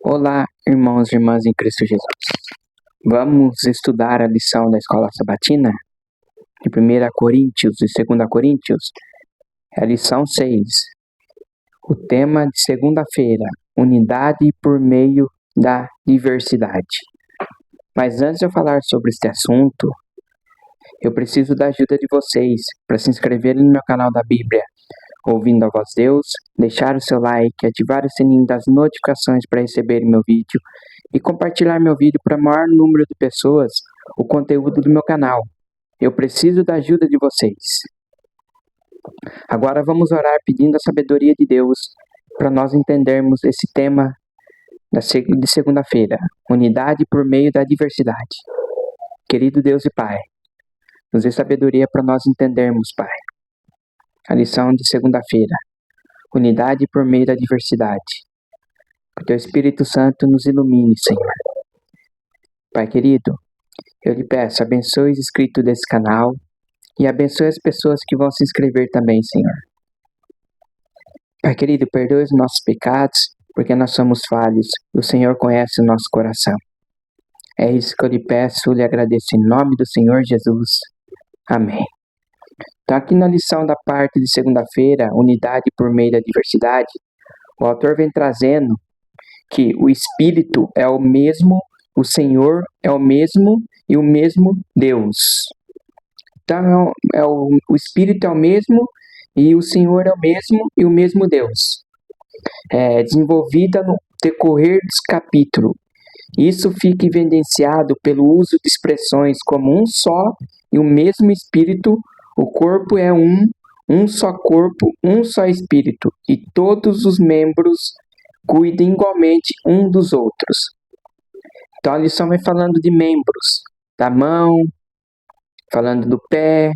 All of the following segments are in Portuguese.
Olá, irmãos e irmãs em Cristo Jesus. Vamos estudar a lição da Escola Sabatina? De 1 Coríntios e 2 Coríntios. É a lição 6. O tema de segunda-feira, unidade por meio da diversidade. Mas antes de eu falar sobre este assunto, eu preciso da ajuda de vocês para se inscreverem no meu canal da Bíblia, ouvindo a voz de Deus, deixar o seu like, ativar o sininho das notificações para receber meu vídeo e compartilhar meu vídeo para o maior número de pessoas, o conteúdo do meu canal. Eu preciso da ajuda de vocês. Agora vamos orar pedindo a sabedoria de Deus para nós entendermos esse tema de segunda-feira, unidade por meio da diversidade. Querido Deus e Pai, nos dê sabedoria para nós entendermos, Pai, a lição de segunda-feira, unidade por meio da diversidade. Que o Teu Espírito Santo nos ilumine, Senhor. Pai querido, eu lhe peço, abençoe os inscritos desse canal e abençoe as pessoas que vão se inscrever também, Senhor. Pai querido, perdoe os nossos pecados, porque nós somos falhos e o Senhor conhece o nosso coração. É isso que eu lhe peço, lhe agradeço em nome do Senhor Jesus. Amém. Então, aqui na lição da parte de segunda-feira, unidade por meio da diversidade, o autor vem trazendo que o Espírito é o mesmo, o Senhor é o mesmo e o mesmo Deus. Então, o Espírito é o mesmo e o Senhor é o mesmo e o mesmo Deus. Desenvolvida no decorrer dos capítulos. Isso fica evidenciado pelo uso de expressões como um só e o mesmo Espírito, o corpo é um só corpo, um só Espírito, e todos os membros cuidem igualmente um dos outros. Então a lição vai falando de membros, da mão, falando do pé,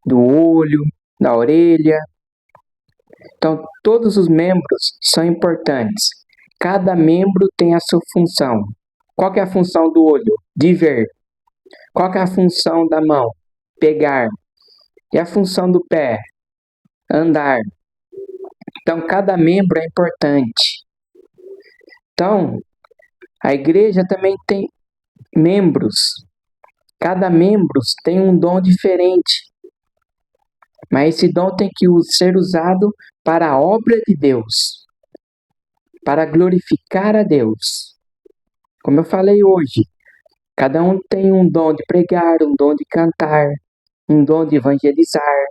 do olho, da orelha. Então todos os membros são importantes. Cada membro tem a sua função. Qual que é a função do olho? De ver. Qual que é a função da mão? Pegar. E a função do pé? Andar. Então cada membro é importante. Então, a igreja também tem membros. Cada membro tem um dom diferente. Mas esse dom tem que ser usado para a obra de Deus. Para glorificar a Deus. Como eu falei hoje, cada um tem um dom de pregar, um dom de cantar, um dom de evangelizar.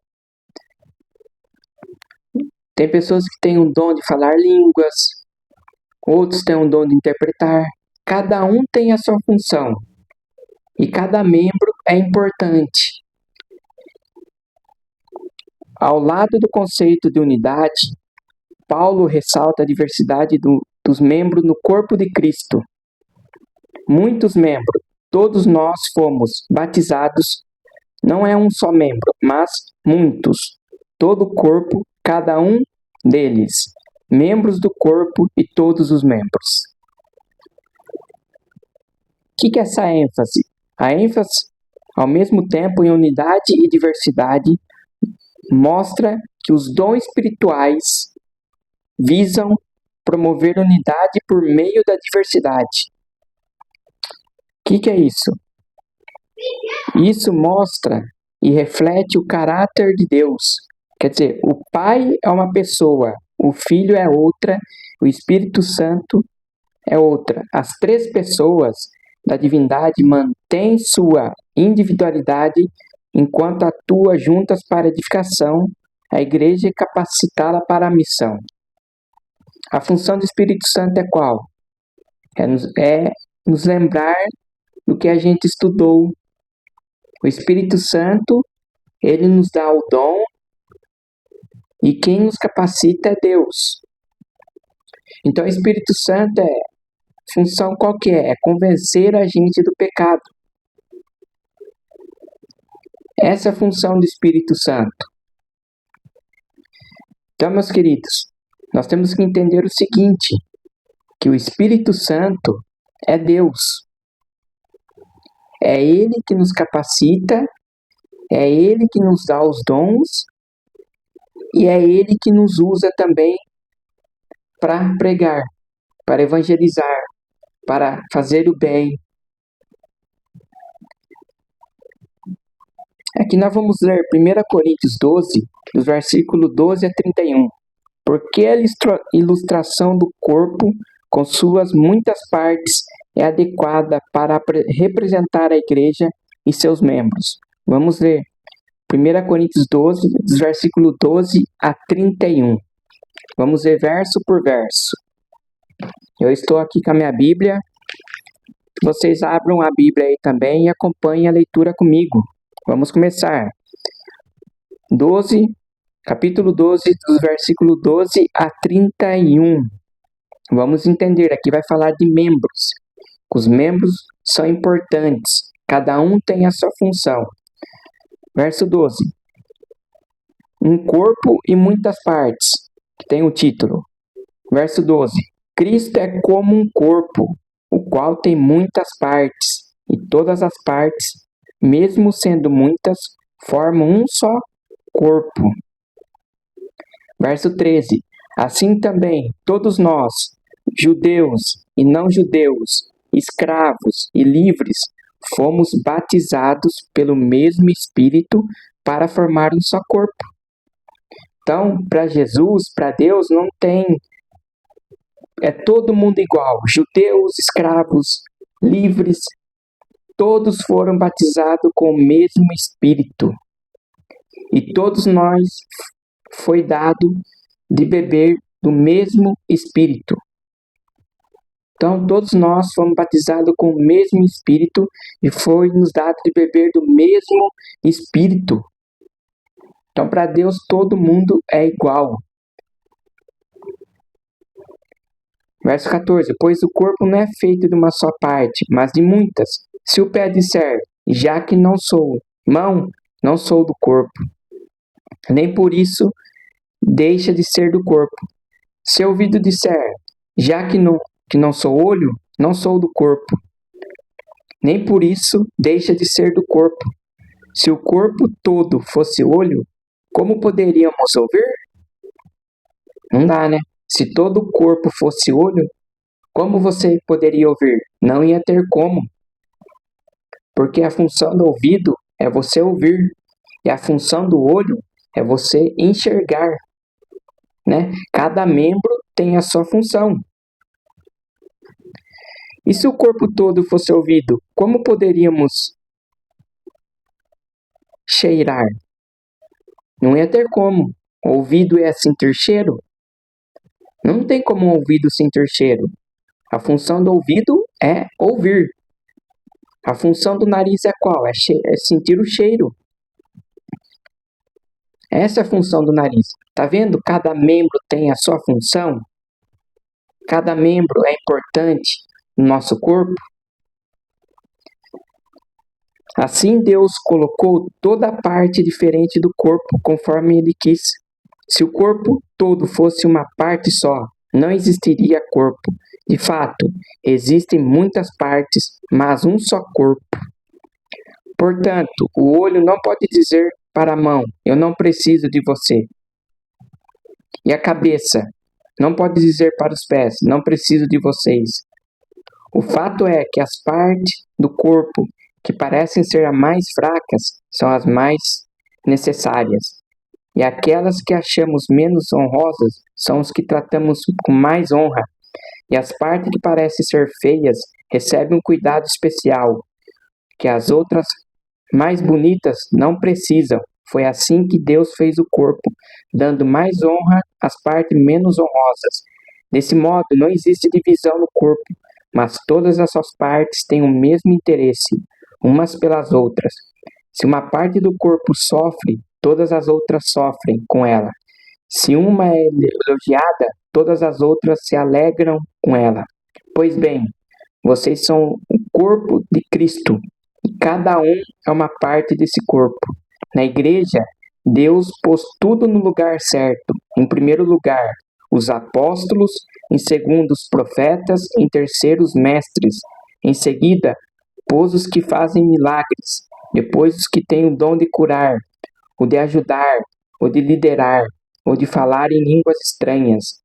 Tem pessoas que têm um dom de falar línguas. Outros têm um dom de interpretar. Cada um tem a sua função. E cada membro é importante. Ao lado do conceito de unidade, Paulo ressalta a diversidade dos membros no corpo de Cristo. Muitos membros, todos nós fomos batizados, não é um só membro, mas muitos. Todo o corpo, cada um deles, membros do corpo e todos os membros. O que é essa ênfase? A ênfase, ao mesmo tempo, em unidade e diversidade, mostra que os dons espirituais visam promover unidade por meio da diversidade. O que é isso? Isso mostra e reflete o caráter de Deus. Quer dizer, o Pai é uma pessoa, o Filho é outra, o Espírito Santo é outra. As três pessoas da divindade mantêm sua individualidade enquanto atuam juntas para a edificação, a igreja e capacitá-la para a missão. A função do Espírito Santo é qual? É nos lembrar do que a gente estudou. O Espírito Santo, ele nos dá o dom e quem nos capacita é Deus. Então o Espírito Santo função qual que é? É convencer a gente do pecado. Essa é a função do Espírito Santo. Então, meus queridos, nós temos que entender o seguinte, que o Espírito Santo é Deus. É Ele que nos capacita, é Ele que nos dá os dons e é Ele que nos usa também para pregar, para evangelizar, para fazer o bem. Aqui nós vamos ler 1 Coríntios 12, dos versículos 12 a 31. Porque a ilustração do corpo, com suas muitas partes, é adequada para representar a igreja e seus membros. Vamos ler 1 Coríntios 12, dos versículos 12 a 31. Vamos ver verso por verso. Eu estou aqui com a minha Bíblia. Vocês abram a Bíblia aí também e acompanhem a leitura comigo. Vamos começar. Capítulo 12, dos versículos 12 a 31. Vamos entender, aqui vai falar de membros. Os membros são importantes, cada um tem a sua função. Verso 12. Um corpo e muitas partes, que tem o título. Verso 12. Cristo é como um corpo, o qual tem muitas partes, e todas as partes, mesmo sendo muitas, formam um só corpo. Verso 13. Assim também, todos nós, judeus e não judeus, escravos e livres, fomos batizados pelo mesmo Espírito para formar um só corpo. Então, para Jesus, para Deus, não tem... É todo mundo igual. Judeus, escravos, livres, todos foram batizados com o mesmo Espírito. E todos nós foi dado de beber do mesmo Espírito. Então, todos nós fomos batizados com o mesmo Espírito e foi nos dado de beber do mesmo Espírito. Então, para Deus, todo mundo é igual. Verso 14. Pois o corpo não é feito de uma só parte, mas de muitas. Se o pé disser, já que não sou mão, não sou do corpo, nem por isso deixa de ser do corpo. Se o ouvido disser, já que não sou olho, não sou do corpo, nem por isso deixa de ser do corpo. Se o corpo todo fosse olho, como poderíamos ouvir? Não dá, né? Se todo o corpo fosse olho, como você poderia ouvir? Não ia ter como. Porque a função do ouvido é você ouvir, e a função do olho é você enxergar, né? Cada membro tem a sua função. E se o corpo todo fosse ouvido, como poderíamos cheirar? Não ia ter como. O ouvido é sentir cheiro? Não tem como o ouvido sentir cheiro. A função do ouvido é ouvir. A função do nariz é qual? É sentir o cheiro. Essa é a função do nariz. Tá vendo? Cada membro tem a sua função. Cada membro é importante no nosso corpo. Assim Deus colocou toda a parte diferente do corpo conforme Ele quis. Se o corpo todo fosse uma parte só, não existiria corpo. De fato, existem muitas partes, mas um só corpo. Portanto, o olho não pode dizer para a mão, eu não preciso de você. E a cabeça não pode dizer para os pés, não preciso de vocês. O fato é que as partes do corpo que parecem ser as mais fracas são as mais necessárias. E aquelas que achamos menos honrosas são as que tratamos com mais honra. E as partes que parecem ser feias recebem um cuidado especial, que as outras mais bonitas não precisam. Foi assim que Deus fez o corpo, dando mais honra às partes menos honrosas. Desse modo, não existe divisão no corpo, mas todas as suas partes têm o mesmo interesse, umas pelas outras. Se uma parte do corpo sofre, todas as outras sofrem com ela. Se uma é elogiada, todas as outras se alegram com ela. Pois bem, vocês são o corpo de Cristo, e cada um é uma parte desse corpo. Na igreja, Deus pôs tudo no lugar certo. Em primeiro lugar, os apóstolos, em segundo, os profetas, em terceiro, os mestres. Em seguida, pôs os que fazem milagres, depois os que têm o dom de curar, o de ajudar, o de liderar, o de falar em línguas estranhas.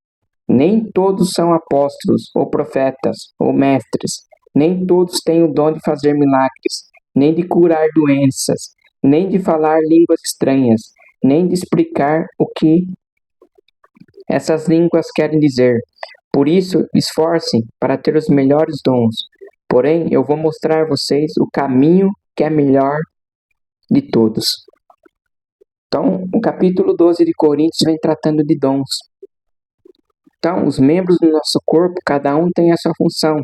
Nem todos são apóstolos, ou profetas, ou mestres. Nem todos têm o dom de fazer milagres, nem de curar doenças, nem de falar línguas estranhas, nem de explicar o que essas línguas querem dizer. Por isso, esforcem para ter os melhores dons. Porém, eu vou mostrar a vocês o caminho que é melhor de todos. Então, o capítulo 12 de Coríntios vem tratando de dons. Então, os membros do nosso corpo, cada um tem a sua função.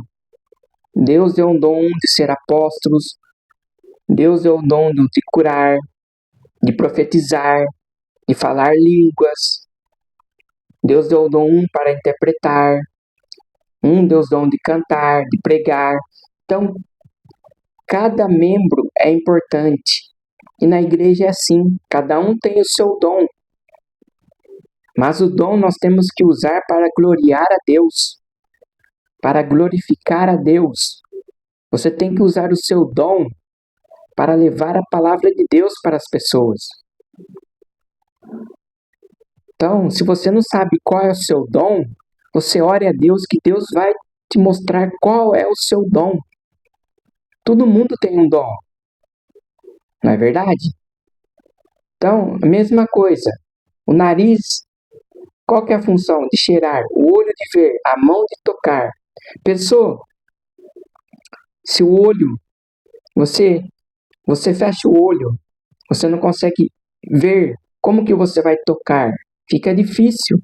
Deus deu um dom de ser apóstolos, Deus deu o dom de curar, de profetizar, de falar línguas. Deus deu o dom para interpretar, Deus deu o dom de cantar, de pregar. Então, cada membro é importante. E na igreja é assim, cada um tem o seu dom. Mas o dom nós temos que usar para gloriar a Deus, para glorificar a Deus. Você tem que usar o seu dom para levar a palavra de Deus para as pessoas. Então, se você não sabe qual é o seu dom, você ore a Deus que Deus vai te mostrar qual é o seu dom. Todo mundo tem um dom, não é verdade? Então, a mesma coisa. O nariz, qual que é a função? De cheirar, o olho de ver, a mão de tocar. Pensou? Se o olho, você fecha o olho, você não consegue ver, como que você vai tocar? Fica difícil.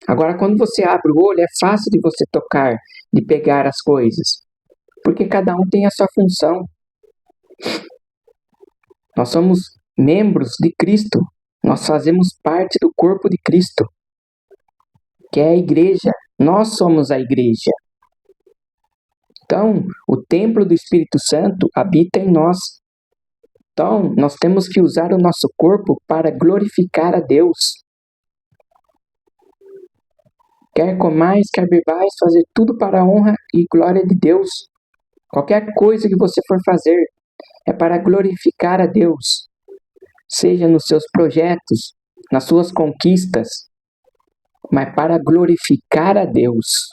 Agora, quando você abre o olho, é fácil de você tocar, de pegar as coisas. Porque cada um tem a sua função. Nós somos membros de Cristo. Nós fazemos parte do corpo de Cristo, que é a igreja. Nós somos a igreja. Então, o templo do Espírito Santo habita em nós. Então, nós temos que usar o nosso corpo para glorificar a Deus. Quer comais, quer bebais, fazer tudo para a honra e glória de Deus. Qualquer coisa que você for fazer é para glorificar a Deus. Seja nos seus projetos, nas suas conquistas, mas para glorificar a Deus.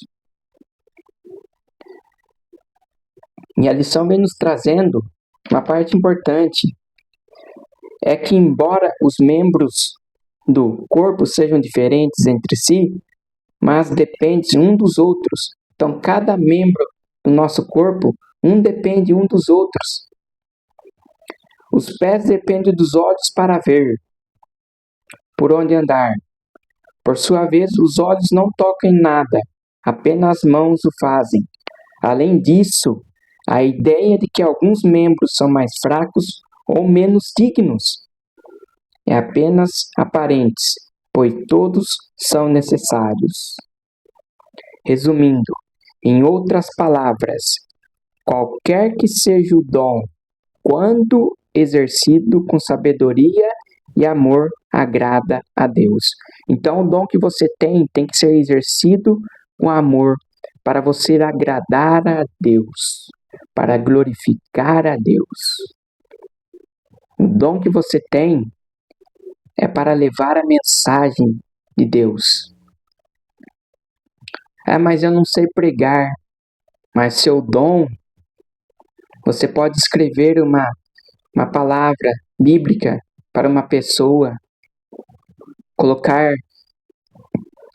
E a lição vem nos trazendo uma parte importante. É que embora os membros do corpo sejam diferentes entre si, mas dependem um dos outros. Então, cada membro do nosso corpo, depende um dos outros. Os pés dependem dos olhos para ver, por onde andar. Por sua vez, os olhos não tocam em nada, apenas as mãos o fazem. Além disso, a ideia de que alguns membros são mais fracos ou menos dignos é apenas aparente, pois todos são necessários. Resumindo, em outras palavras, qualquer que seja o dom, quando exercido com sabedoria e amor, agrada a Deus. Então, o dom que você tem que ser exercido com amor, para você agradar a Deus, para glorificar a Deus. O dom que você tem é para levar a mensagem de Deus. Mas eu não sei pregar. Mas seu dom, você pode escrever uma palavra bíblica para uma pessoa, colocar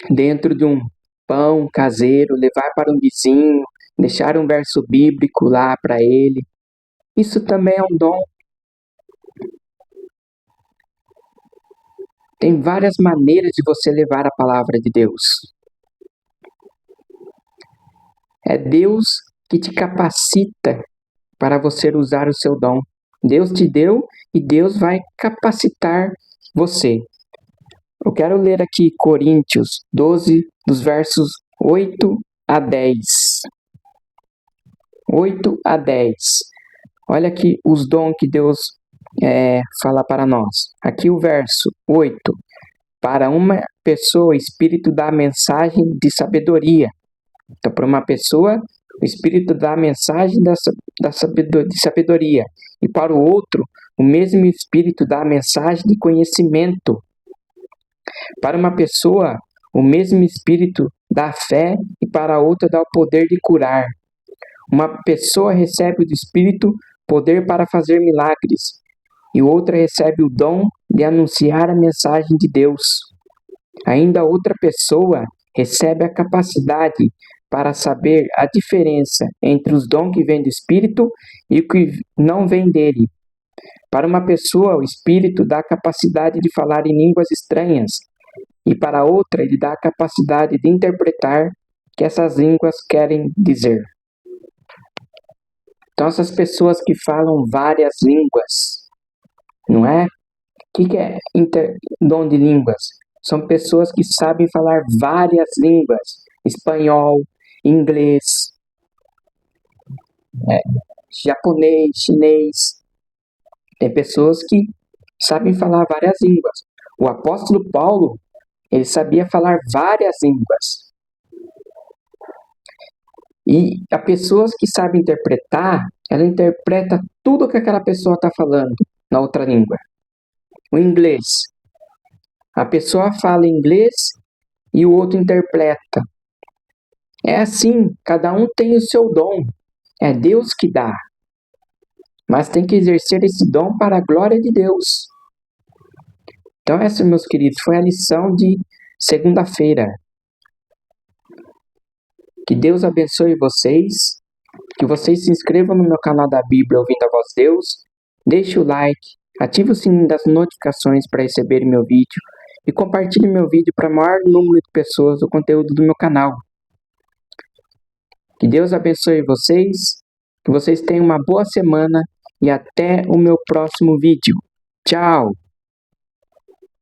dentro de um pão caseiro, levar para um vizinho, deixar um verso bíblico lá para ele. Isso também é um dom. Tem várias maneiras de você levar a palavra de Deus. É Deus que te capacita para você usar o seu dom. Deus te deu e Deus vai capacitar você. Eu quero ler aqui Coríntios 12, dos versos 8 a 10. 8 a 10. Olha aqui os dons que Deus fala para nós. Aqui o verso 8. Para uma pessoa, o Espírito dá a mensagem de sabedoria. Então, para uma pessoa, o Espírito dá a mensagem de sabedoria. E para o outro, o mesmo Espírito dá a mensagem de conhecimento. Para uma pessoa, O mesmo Espírito dá fé e para outra dá o poder de curar. Uma pessoa recebe do Espírito poder para fazer milagres e outra recebe o dom de anunciar a mensagem de Deus. Ainda outra pessoa recebe a capacidade para saber a diferença entre os dons que vêm do Espírito e o que não vem dele. Para uma pessoa, o Espírito dá a capacidade de falar em línguas estranhas, e para outra, ele dá a capacidade de interpretar o que essas línguas querem dizer. Então, essas pessoas que falam várias línguas, não é? O que é dom de línguas? São pessoas que sabem falar várias línguas: espanhol, inglês, japonês, chinês. Tem pessoas que sabem falar várias línguas. O apóstolo Paulo, ele sabia falar várias línguas. E as pessoas que sabem interpretar, ela interpreta tudo que aquela pessoa está falando na outra língua. O inglês. A pessoa fala inglês e o outro interpreta. É assim, cada um tem o seu dom. É Deus que dá. Mas tem que exercer esse dom para a glória de Deus. Então essa, meus queridos, foi a lição de segunda-feira. Que Deus abençoe vocês. Que vocês se inscrevam no meu canal da Bíblia Ouvindo a Voz de Deus. Deixe o like. Ative o sininho das notificações para receber meu vídeo. E compartilhe meu vídeo para o maior número de pessoas do conteúdo do meu canal. Que Deus abençoe vocês. Que vocês tenham uma boa semana. E até o meu próximo vídeo. Tchau!